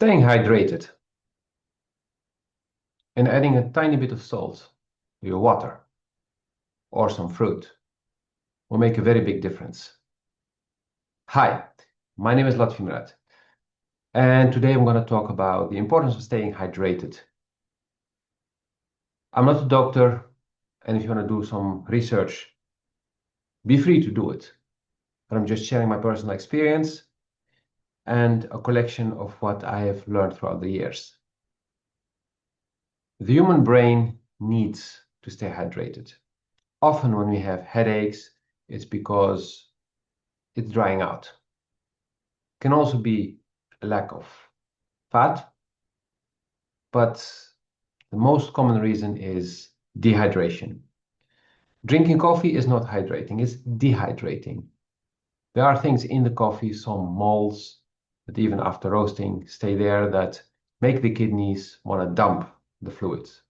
Staying hydrated and adding a tiny bit of salt to your water or some fruit will make a very big difference. Hi, my name is Lotfi M'Rad, and today I'm going to talk about the importance of staying hydrated. I'm not a doctor, and if you want to do some research, be free to do it. But I'm just sharing my personal experience and a collection of what I have learned throughout the years. The human brain needs to stay hydrated. Often when we have headaches, it's because it's drying out. It can also be a lack of fat, but the most common reason is dehydration. Drinking coffee is not hydrating, it's dehydrating. There are things in the coffee, some molds, that even after roasting stay there that make the kidneys want to dump the fluids.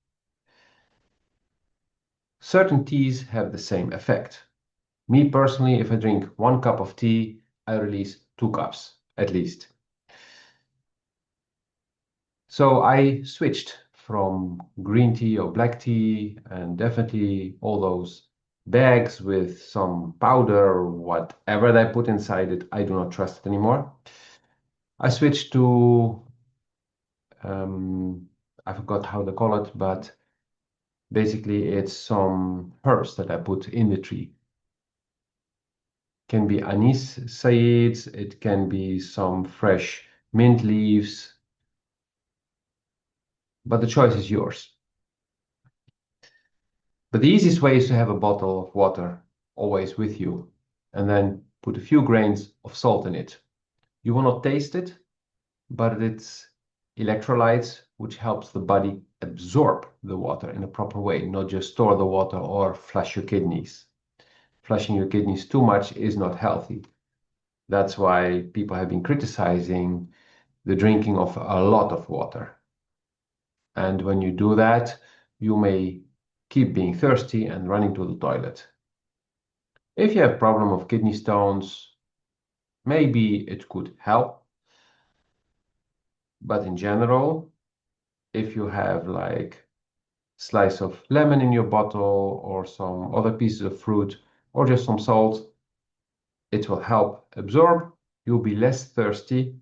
Certain teas have the same effect. Me personally, if I drink 1 cup of tea, I release 2 cups at least. So I switched from green tea or black tea and definitely all those bags with some powder or whatever they put inside it. I do not trust it anymore. I switched to, I forgot how they call it, but basically it's some herbs that I put in the tree. Can be anise seeds, it can be some fresh mint leaves, but the choice is yours. But the easiest way is to have a bottle of water always with you and then put a few grains of salt in it. You will not taste it, but it's electrolytes, which helps the body absorb the water in a proper way, not just store the water or flush your kidneys. Flushing your kidneys too much is not healthy. That's why people have been criticizing the drinking of a lot of water. And when you do that, you may keep being thirsty and running to the toilet. If you have problem of kidney stones, maybe it could help. But in general, if you have like slice of lemon in your bottle or some other pieces of fruit or just some salt, it will help absorb. You'll be less thirsty,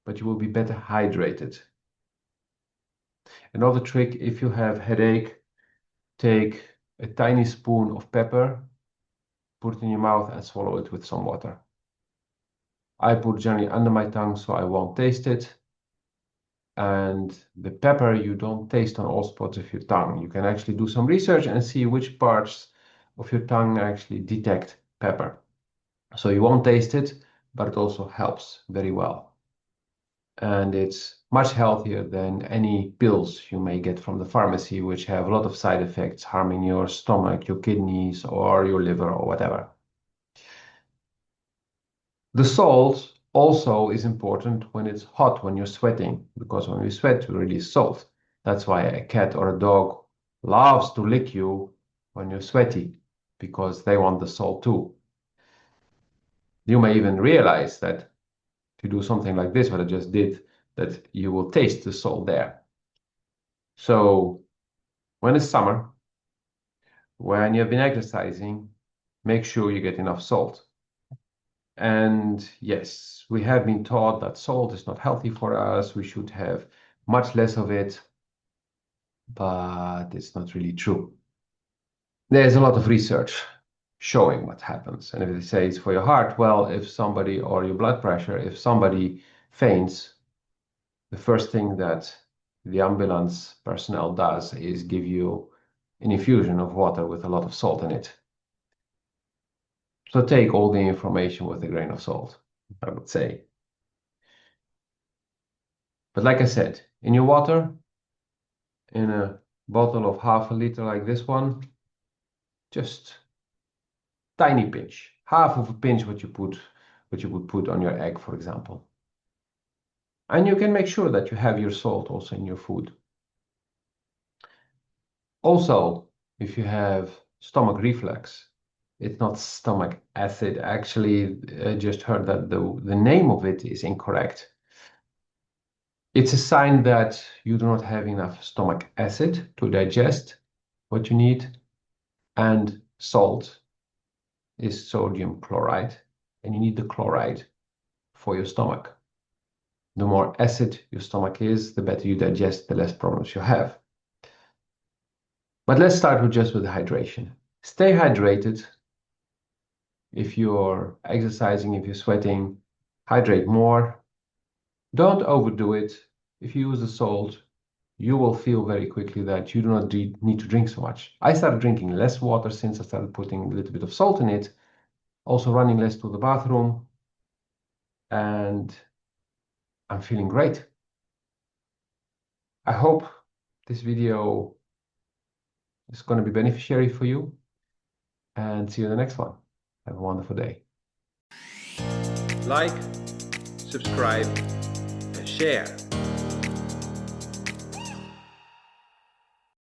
but you will be better hydrated. Another trick, if you have headache, take a tiny spoon of pepper, put it in your mouth and swallow it with some water. I put generally under my tongue so I won't taste it. And the pepper you don't taste on all spots of your tongue. You can actually do some research and see which parts of your tongue actually detect pepper. So you won't taste it, but it also helps very well. And it's much healthier than any pills you may get from the pharmacy, which have a lot of side effects, harming your stomach, your kidneys, or your liver, or whatever. The salt also is important when it's hot, when you're sweating, because when we sweat, we release salt. That's why a cat or a dog loves to lick you when you're sweaty, because they want the salt too. You may even realize that if you do something like this, what I just did, that you will taste the salt there. So when it's summer, when you've been exercising, make sure you get enough salt. And yes, we have been taught that salt is not healthy for us. We should have much less of it, but it's not really true. There's a lot of research showing what happens. And if they say it's for your heart, well, if somebody, or your blood pressure, if somebody faints, the first thing that the ambulance personnel does is give you an infusion of water with a lot of salt in it. So take all the information with a grain of salt, I would say. But like I said, in your water, in a bottle of half a liter like this one, just tiny pinch, half of a pinch what you would put on your egg, for example. And you can make sure that you have your salt also in your food. Also, if you have stomach reflux, it's not stomach acid. Actually, I just heard that the name of it is incorrect. It's a sign that you do not have enough stomach acid to digest what you need, and salt is sodium chloride, and you need the chloride for your stomach. The more acid your stomach is, the better you digest, the less problems you have. But let's start with just with hydration. Stay hydrated. If you're exercising, if you're sweating, hydrate more. Don't overdo it. If you use the salt, you will feel very quickly that you do not need to drink so much. I started drinking less water since I started putting a little bit of salt in it, also running less to the bathroom, and I'm feeling great. I hope this video is going to be beneficiary for you, and see you in the next one. Have a wonderful day. Like, subscribe, and share.